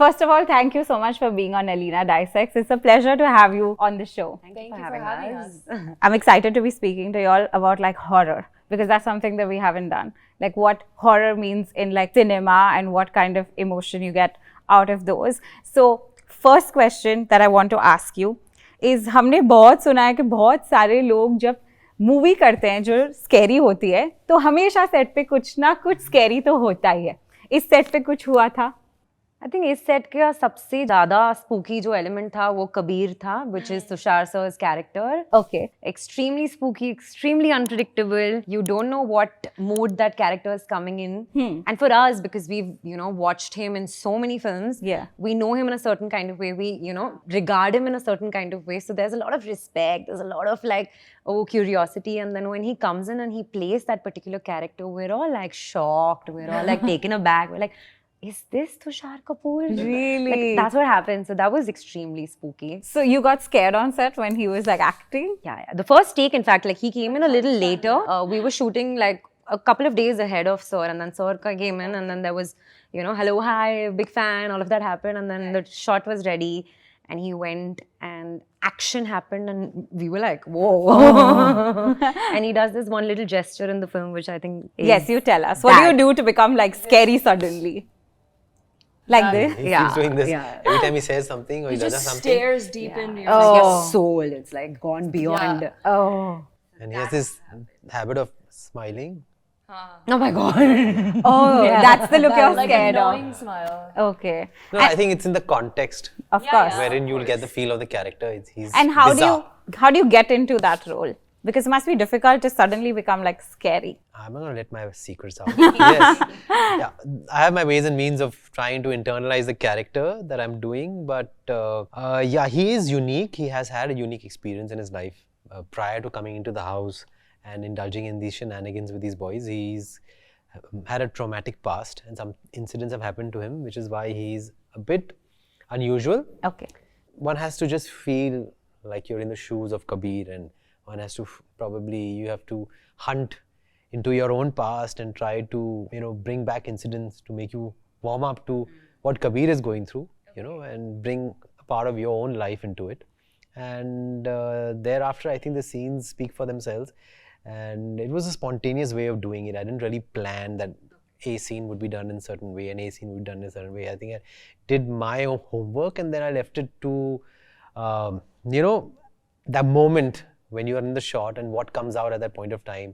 First of all, thank you so much for being on Aleena Dissects. It's a pleasure to have you on the show. Thank you for having us. I'm excited to be speaking to you all about like horror, because that's something that we haven't done. Like what horror means in like cinema and what kind of emotion you get out of those. So first question that I want to ask you is, हमने बहुत सुना है कि बहुत सारे लोग जब movie करते हैं जो स्कैरी होती है तो हमेशा सेट पे कुछ ना कुछ स्कैरी तो होता ही है. इस सेट पे कुछ हुआ था? I think इस सेट का सबसे ज़्यादा स्पूकी जो एलिमेंट था वो कबीर था, which is Tushar sir's character. Okay. Extremely spooky, extremely unpredictable. You don't know what mood that character is coming in. And for us, because we've, watched him in so many films, we know him in a certain kind of way. We, regard him in a certain kind of way. So there's a lot of respect. There's a lot of curiosity. And then when he comes in and he plays that particular character, we're all like shocked. We're all like taken aback. We're like, is this Tusshar Kapoor? Really? That's what happened. So that was extremely spooky. So you got scared on set when he was like acting? Yeah. The first take, in fact, he came in a little later. We were shooting like a couple of days ahead of Sir, and then Sir came in, and then there was, hello, hi, big fan, all of that happened, and then the shot was ready, and he went, and action happened, and we were like, whoa. And he does this one little gesture in the film, which I think is Yes, you tell us. What do you do to become like scary suddenly? Like this? He keeps doing this every time he says something or he does something. Stares deep into your your soul. It's like gone beyond. Oh. And he has this habit of smiling. Oh my God. Oh, that's the look you're like scared a of. knowing smile. Okay. No, I think it's in the context Of course. wherein you'll get the feel of the character. He's And how bizarre. do you get into that role? Because it must be difficult to suddenly become like scary. I'm not gonna let my secrets out. Yes. Yeah. I have my ways and means of trying to internalize the character that I'm doing, but he is unique. He has had a unique experience in his life prior to coming into the house and indulging in these shenanigans with these boys. He's had a traumatic past and some incidents have happened to him, which is why he's a bit unusual. Okay. One has to just feel like you're in the shoes of Kabir, and one has to you have to hunt into your own past and try to, bring back incidents to make you warm up to what Kabir is going through, and bring a part of your own life into it. And thereafter, I think the scenes speak for themselves. And it was a spontaneous way of doing it. I didn't really plan that a scene would be done in a certain way and a scene would be done in a certain way. I think I did my own homework and then I left it to, that moment when you are in the shot and what comes out at that point of time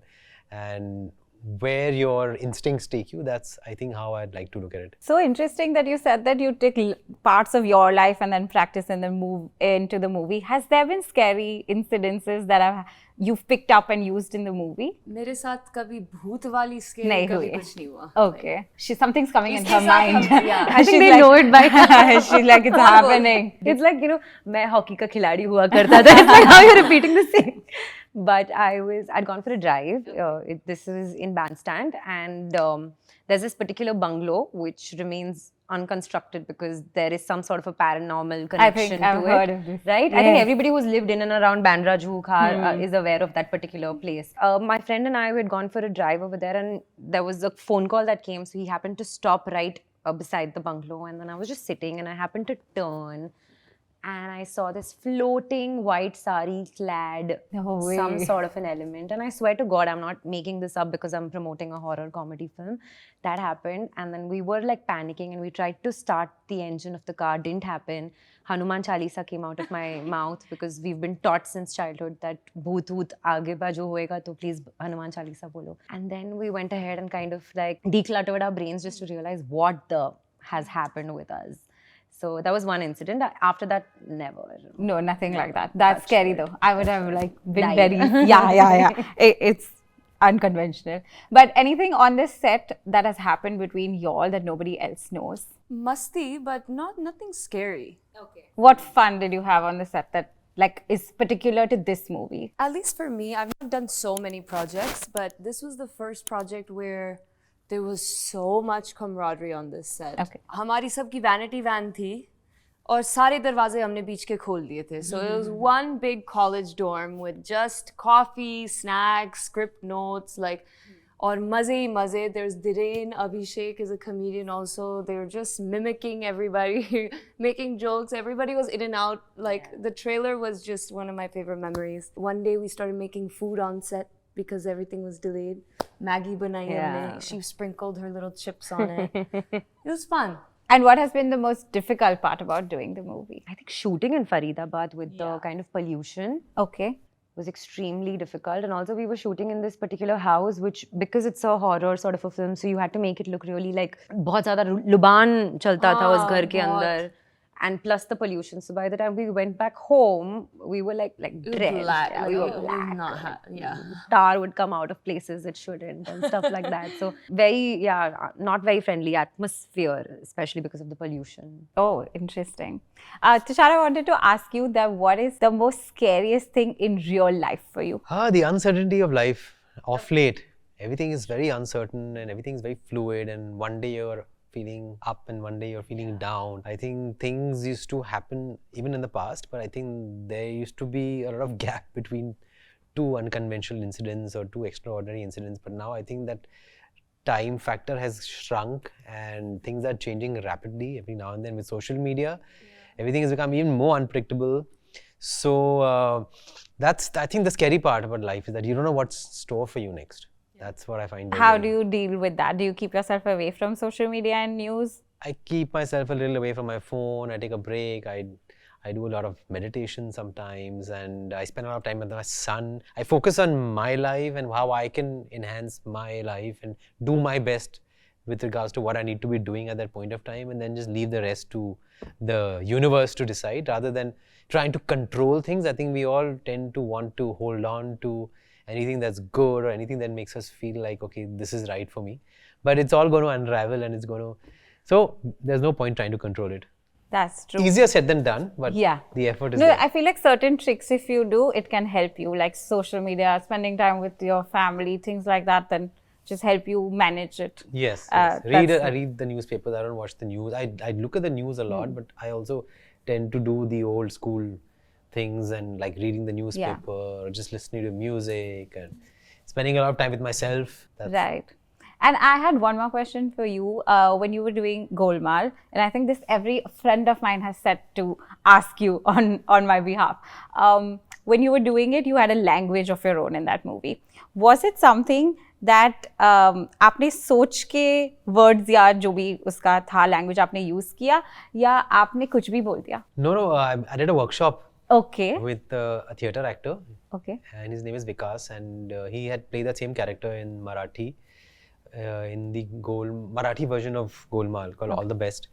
and where your instincts take you. That's, I think, how I'd like to look at it. So interesting that you said that you take parts of your life and then practice and then move into the movie. Has there been scary incidences that you've picked up and used in the movie? मेरे साथ कभी भूत वाली scare नहीं कभी हुई. कुछ नहीं हुआ. Okay. Something's coming in her इसके साथ mind. yeah. I think they know it by now. She's like, it's happening. It's like, मैं hockey का खिलाड़ी हुआ करता था. It's like how you're repeating the same. But I'd gone for a drive. This is in Bandstand, and there's this particular bungalow which remains unconstructed because there is some sort of a paranormal connection I've to heard it. of this. Right? I think everybody who's lived in and around Bandra Jhukhar is aware of that particular place. My friend and I had gone for a drive over there, and there was a phone call that came, so he happened to stop right beside the bungalow, and then I was just sitting and I happened to turn. And I saw this floating white sari clad some sort of an element. And I swear to God, I'm not making this up because I'm promoting a horror comedy film. That happened. And then we were like panicking and we tried to start the engine of the car. Didn't happen. Hanuman Chalisa came out of my mouth because we've been taught since childhood that bhoot voot aage ba jo hoega to please Hanuman Chalisa bolo. And then we went ahead and kind of like decluttered our brains just to realize what the has happened with us. So that was one incident. After that, never. No, nothing like that. That's scary though. I would have like been Died. very, yeah. It's unconventional. But anything on this set that has happened between y'all that nobody else knows? Masti, but nothing scary. Okay. What fun did you have on the set that like is particular to this movie? At least for me, I've not done so many projects, but this was the first project where there was so much camaraderie on this set. Okay. हमारी सबकी vanity van थी और सारे दरवाजे हमने बीच के खोल दिए थे. So it was one big college dorm with just coffee, snacks, script notes, like Or maze. There's Dhiren, Abhishek is a comedian also. They're just mimicking everybody, making jokes. Everybody was in and out. Like the trailer was just one of my favorite memories. One day we started making food on set because everything was delayed. Maggie banai humne. She sprinkled her little chips on it. It was fun. And what has been the most difficult part about doing the movie? I think shooting in Faridabad with the kind of pollution Okay. was extremely difficult, and also we were shooting in this particular house which, because it's a horror sort of a film, so you had to make it look really like बहुत ज़्यादा लुबान चलता था उस घर के अंदर, and plus the pollution. So by the time we went back home, we were like drenched. Black. Yeah, we were black. Yeah. Tar would come out of places it shouldn't and stuff like that. So not very friendly atmosphere, especially because of the pollution. Oh, interesting. Tushar, I wanted to ask you that what is the most scariest thing in real life for you? The uncertainty of life. Off late, everything is very uncertain and everything is very fluid, and one day you're feeling up and one day you're feeling down. I think things used to happen even in the past, but I think there used to be a lot of gap between two unconventional incidents or two extraordinary incidents. But now I think that time factor has shrunk and things are changing rapidly every now and then with social media. Everything has become even more unpredictable. So that's, I think, the scary part about life is that you don't know what's in store for you next. That's what I find. How do you deal with that? Do you keep yourself away from social media and news? I keep myself a little away from my phone. I take a break. I do a lot of meditation sometimes, and I spend a lot of time with my son. I focus on my life and how I can enhance my life and do my best with regards to what I need to be doing at that point of time, and then just leave the rest to the universe to decide rather than trying to control things. I think we all tend to want to hold on to anything that's good or anything that makes us feel like, okay, this is right for me. But it's all going to unravel and it's going to... So there's no point trying to control it. That's true. Easier said than done, but the effort is no, there. I feel like certain tricks, if you do, it can help you. Like social media, spending time with your family, things like that, then just help you manage it. Yes. I read the newspapers. I don't watch the news. I look at the news a lot, but I also tend to do the old school things and like reading the newspaper or just listening to music and spending a lot of time with myself. Right. And I had one more question for you. When you were doing Golmaal, and I think this every friend of mine has said to ask you on my behalf. When you were doing it, you had a language of your own in that movie. Was it something that आपने सोच के words या जो भी उसका था language आपने use किया या आपने कुछ भी बोल दिया? No. I did a workshop. Okay. With a theatre actor. Okay. And his name is Vikas, and he had played that same character in Marathi, in the Marathi version of Golmaal called All the Best,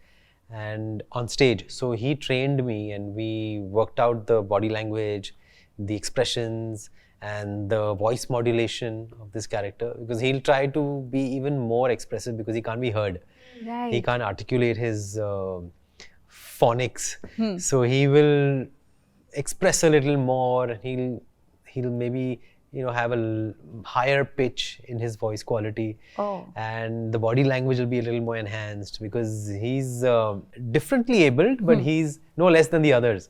and on stage. So he trained me and we worked out the body language, the expressions and the voice modulation of this character, because he'll try to be even more expressive because he can't be heard. Right. He can't articulate his phonics. So he will express a little more. He'll maybe have a higher pitch in his voice quality, and the body language will be a little more enhanced because he's differently abled, but he's no less than the others.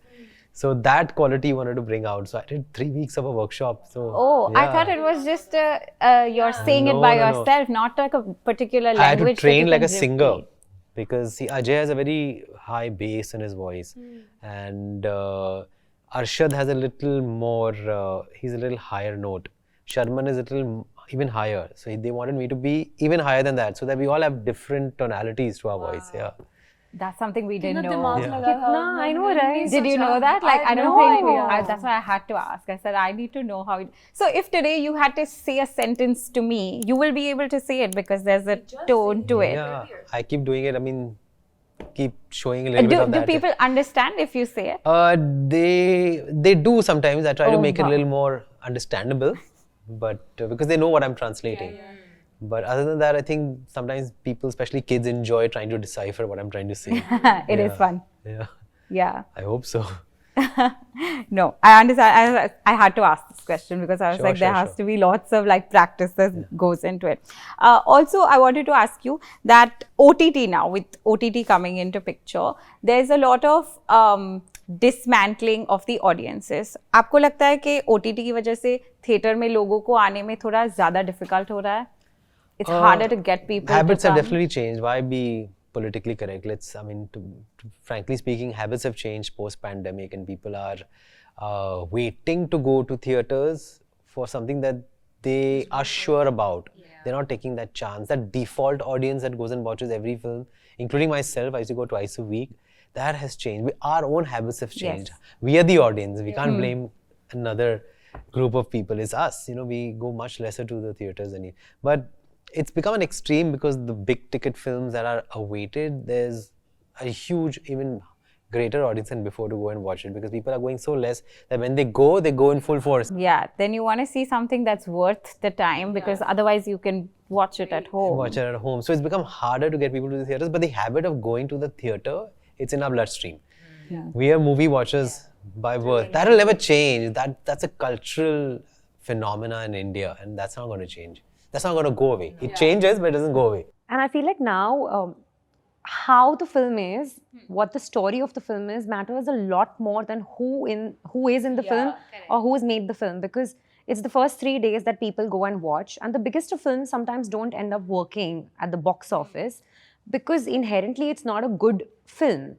So that quality he wanted to bring out. So I did 3 weeks of a workshop. So I thought it was just you're saying it by yourself, not like a particular language. I had to train like a repeat. singer because Ajay has a very high bass in his voice, and Arshad has a little more, he's a little higher note. Sharman is a little even higher. So they wanted me to be even higher than that so that we all have different tonalities to our voice. Yeah. That's something we didn't know. I know, right? Did you know that? Like, I don't think, that's why I had to ask. I said, I need to know how it... So if today you had to say a sentence to me, you will be able to say it because there's a tone to it. Yeah, I keep doing it. I mean, keep showing a little bit of that. Do people understand if you say it? They do sometimes. I try to make it a little more understandable, but because they know what I'm translating. But other than that, I think sometimes people, especially kids, enjoy trying to decipher what I'm trying to say. It is fun. Yeah. I hope so. No, I understand. I had to ask this question because I was there has to be lots of like practice that goes into it. Also, I wanted to ask you that OTT now, with OTT coming into picture, there's a lot of dismantling of the audiences. आपको लगता है कि OTT की वजह से theatre में लोगों को आने में थोड़ा ज़्यादा difficult हो रहा है? it's harder to get people Habits to have come? definitely changed. Why be politically correct? Frankly speaking, habits have changed post-pandemic, and people are waiting to go to theatres for something that they are sure about. They're not taking that chance. That default audience that goes and watches every film, including myself, I used to go twice a week. That has changed. Our own habits have changed. Yes. We are the audience. We can't blame another group of people. It's us. We go much lesser to the theatres but it's become an extreme because the big ticket films that are awaited, there's a huge, even greater audience than before to go and watch it, because people are going so less that when they go in full force. Yeah, then you want to see something that's worth the time, because otherwise you can watch it at home. Watch it at home. So it's become harder to get people to the theatres, but the habit of going to the theatre, it's in our bloodstream. We are movie watchers by birth. That will never change. That's a cultural phenomena in India, and that's not going to change. That's not going to go away. It changes, but it doesn't go away. And I feel like now, how the film is, what the story of the film is, matters a lot more than who is in the film or who has made the film, because it's the first 3 days that people go and watch, and the biggest of films sometimes don't end up working at the box office because inherently it's not a good film,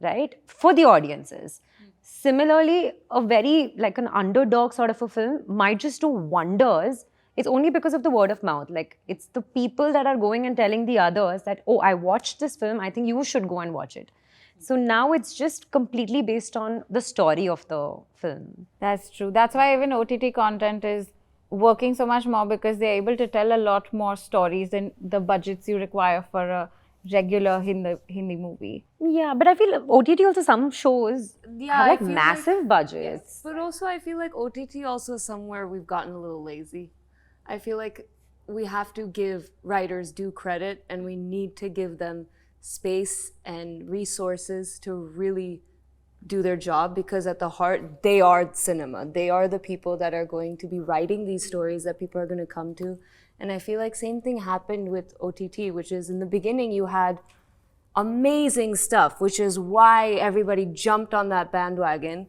right, for the audiences. Similarly, a very like an underdog sort of a film might just do wonders. It's only because of the word of mouth. Like, it's the people that are going and telling the others that, oh, I watched this film, I think you should go and watch it. So now it's just completely based on the story of the film. That's true. That's why even OTT content is working so much more, because they're able to tell a lot more stories than the budgets you require for a regular Hindi movie. Yeah, but I feel OTT also, some shows have like I feel massive budgets. But also, I feel like OTT also somewhere we've gotten a little lazy. I feel like we have to give writers due credit, and we need to give them space and resources to really do their job, because at the heart, they are cinema. They are the people that are going to be writing these stories that people are going to come to. And I feel like same thing happened with OTT, which is in the beginning you had amazing stuff, which is why everybody jumped on that bandwagon.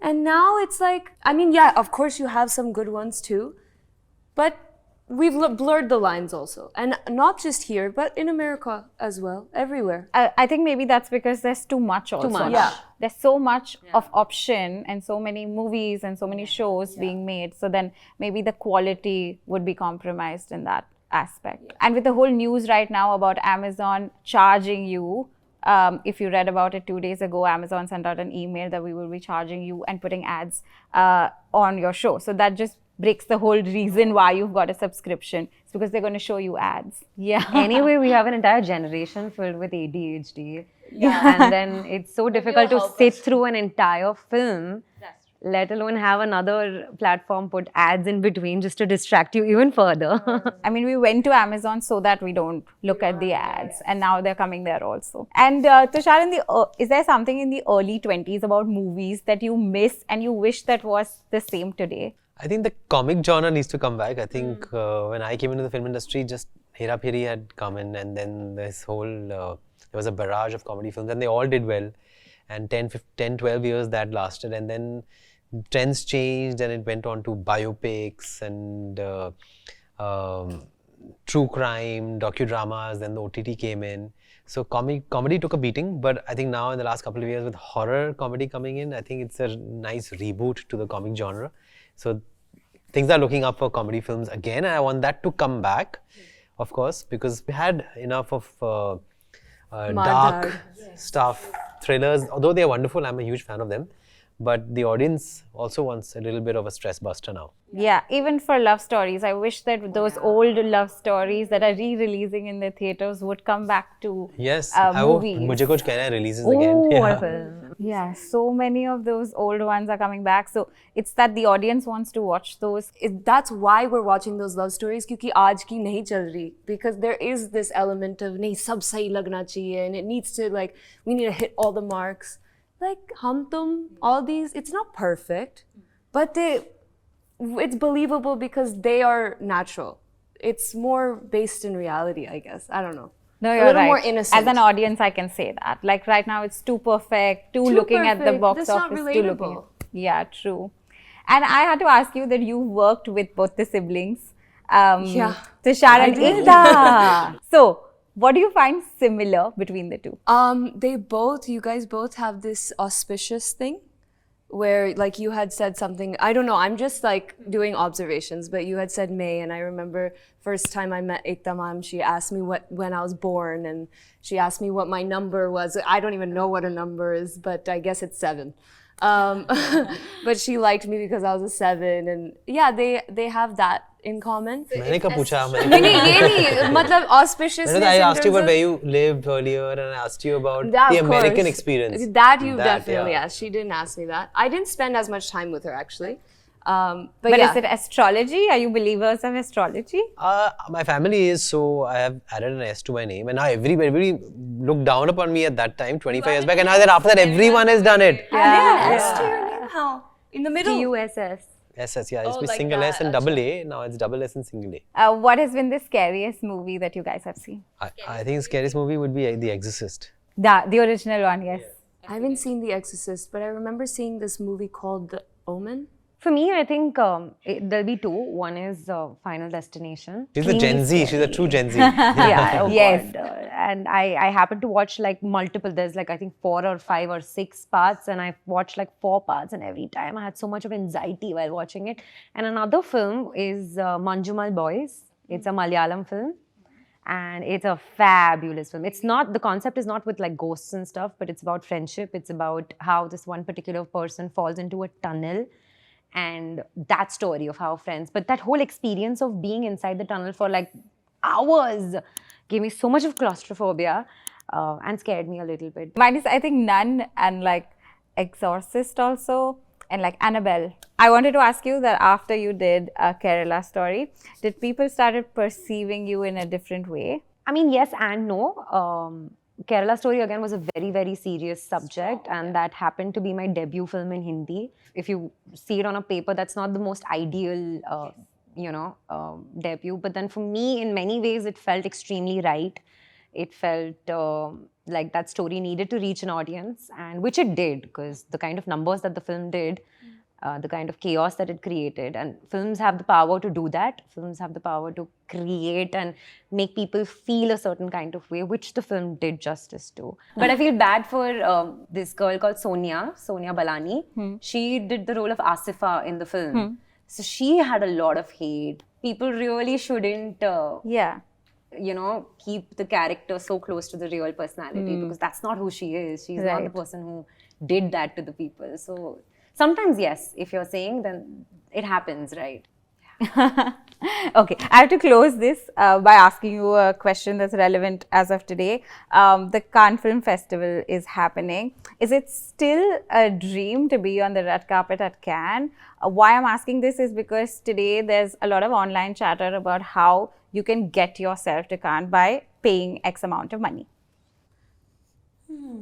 And now it's like, I mean, yeah, of course you have some good ones too, but we've blurred the lines also. And not just here, but in America as well, everywhere. I think maybe that's because there's too much also. Too much. now. There's so much of option and so many movies and so many shows being made. So then maybe the quality would be compromised in that aspect. And with the whole news right now about Amazon charging you, if you read about it 2 days ago, Amazon sent out an email that we will be charging you and putting ads on your show. So that just breaks the whole reason why you've got a subscription. It's because they're going to show you ads. Yeah. Anyway, we have an entire generation filled with ADHD. And then it's so difficult to sit through an entire film, let alone have another platform put ads in between just to distract you even further. I mean, we went to Amazon so that we don't look at the ads, and now they're coming there also. And Tushar, is there something in the early 20s about movies that you miss and you wish that was the same today? I think the comic genre needs to come back. I think when I came into the film industry, just Hera Pheri had come in, and then this whole, there was a barrage of comedy films, and they all did well. And 10, 12 years that lasted, and then trends changed, and it went on to biopics and true crime, docudramas, then the OTT came in. So comedy took a beating, but I think now in the last couple of years with horror comedy coming in, I think it's a nice reboot to the comic genre. So things are looking up for comedy films again, and I want that to come back, of course, because we had enough of dark stuff, thrillers. Although they are wonderful, I'm a huge fan of them. But the audience also wants a little bit of a stress buster now. Yeah, even for love stories. I wish that those old love stories that are re-releasing in the theaters would come back to Yes, movies. Mujhe Kuch Kehna Hai releases again. Yeah, so many of those old ones are coming back. So it's that the audience wants to watch those. That's why we're watching those love stories, क्योंकि आज की नहीं चल रही, because there is this element of नहीं सब सही लगना चाहिए, and it needs to, like, we need to hit all the marks. Like Hum Tum, all these, it's not perfect, but it's believable because they are natural. It's more based in reality, I guess. I don't know. No, you're a little right. more innocent. As an audience, I can say that. Like right now, it's too perfect, too looking at the perfect. box That's office, not too looking. relatable. Yeah, true. And I had to ask you that you worked with both the siblings. Yeah. Tushar and Ekta. So, what do you find similar between the two? You guys both have this auspicious thing where like you had said something, I don't know, I'm just like doing observations, but you had said May, and I remember first time I met Ekta ma'am, she asked me when I was born, and she asked me what my number was. I don't even know what a number is, but I guess it's 7. But she liked me because I was a 7, and yeah, they have that in common. मैंने कब पूछा? नहीं, मतलब auspiciousness. I asked you about where you lived earlier, and I asked you about Yeah, the of American course. experience. That you definitely yeah. asked. She didn't ask me that. I didn't spend as much time with her actually. But But yeah. is it astrology? Are you believers of astrology? My family is, so I have added an S to my name, and now everybody looked down upon me at that time, 25 years back, and now that after that everyone has done it. S to your name? How? In the middle? TUSS. SS, yeah, it's Oh, be like single that, S and double A. Now it's double S and single A. What has been the scariest movie that you guys have seen? I think the scariest movie would be The Exorcist. The original one, yes. I haven't seen The Exorcist, but I remember seeing this movie called The Omen. For me, I think there'll be 2. One is Final Destination. She's a Gen Z. She's a true Gen Z. Yeah, oh Yes. God. And I happened to watch like multiple. There's like I think 4 or 5 or 6 parts, and I watched like 4 parts, and every time I had so much of anxiety while watching it. And another film is Manjumal Boys. It's a Malayalam film, and it's a fabulous film. It's not, the concept is not with like ghosts and stuff, but it's about friendship. It's about how this one particular person falls into a tunnel. And that story of how friends, but that whole experience of being inside the tunnel for like hours gave me so much of claustrophobia and scared me a little bit. Mine is, I think, Nun and like Exorcist also, and like Annabelle. I wanted to ask you that after you did a Kerala story, did people started perceiving you in a different way? I mean, yes and no. Kerala Story again was a very, very serious subject, and that happened to be my debut film in Hindi. If you see it on a paper, that's not the most ideal, debut. But then for me, in many ways, it felt extremely right. It felt like that story needed to reach an audience, and which it did, because the kind of numbers that the film did, the kind of chaos that it created. And films have the power to do that. Films have the power to create and make people feel a certain kind of way, which the film did justice to. But I feel bad for this girl called Sonia Balani. She did the role of Asifa in the film. So she had a lot of hate. People really shouldn't keep the character so close to the real personality, because that's not who she is. She's not the person who did that to the people. So sometimes, yes, if you're saying, then it happens, right? Okay, I have to close this by asking you a question that's relevant as of today. The Cannes Film Festival is happening. Is it still a dream to be on the red carpet at Cannes? Why I'm asking this is because today there's a lot of online chatter about how you can get yourself to Cannes by paying X amount of money.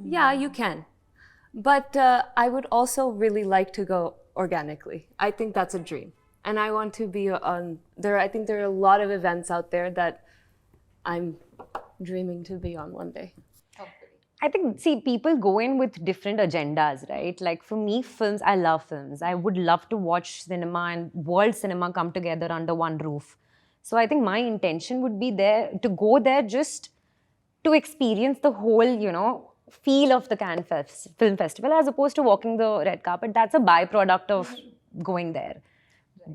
Yeah, you can. But I would also really like to go organically. I think that's a dream. And I want to be on there. I think there are a lot of events out there that I'm dreaming to be on one day. I think, see, people go in with different agendas, right? Like for me, films, I love films. I would love to watch cinema and world cinema come together under one roof. So I think my intention would be to go there just to experience the whole, feel of the Cannes Film Festival, as opposed to walking the red carpet. That's a byproduct of going there.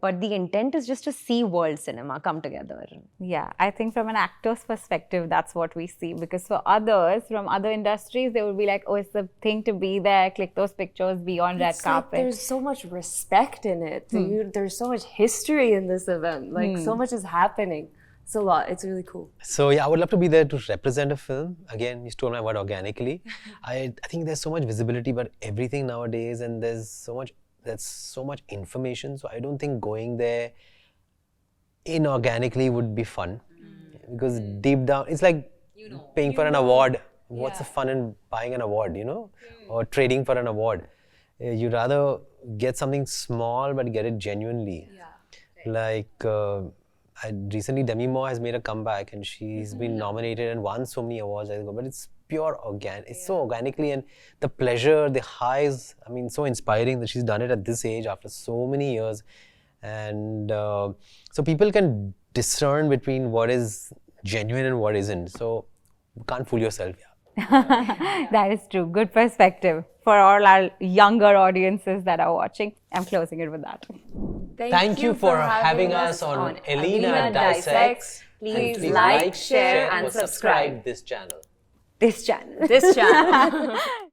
But the intent is just to see world cinema come together. Yeah, I think from an actor's perspective, that's what we see. Because for others, from other industries, they would be like, oh, it's the thing to be there, click those pictures, be on red carpet. Like there's so much respect in it. There's so much history in this event. Like so much is happening. It's a lot. It's really cool. So yeah, I would love to be there to represent a film. Again, you stole my word, organically. I think there's so much visibility about everything nowadays, and there's so much information. So I don't think going there inorganically would be fun. Because deep down, it's like paying for an award. What's the fun in buying an award, or trading for an award? You'd rather get something small but get it genuinely. Like recently Demi Moore has made a comeback, and she's been nominated and won so many awards. But it's pure organic. It's so organically, and the pleasure, the highs. I mean, so inspiring that she's done it at this age after so many years, and so people can discern between what is genuine and what isn't. So you can't fool yourself. Yeah. That is true. Good perspective for all our younger audiences that are watching. I'm closing it with that. Thank you for having us on Aleena Dissects. Please And like, share, and subscribe. this channel. This channel. This channel.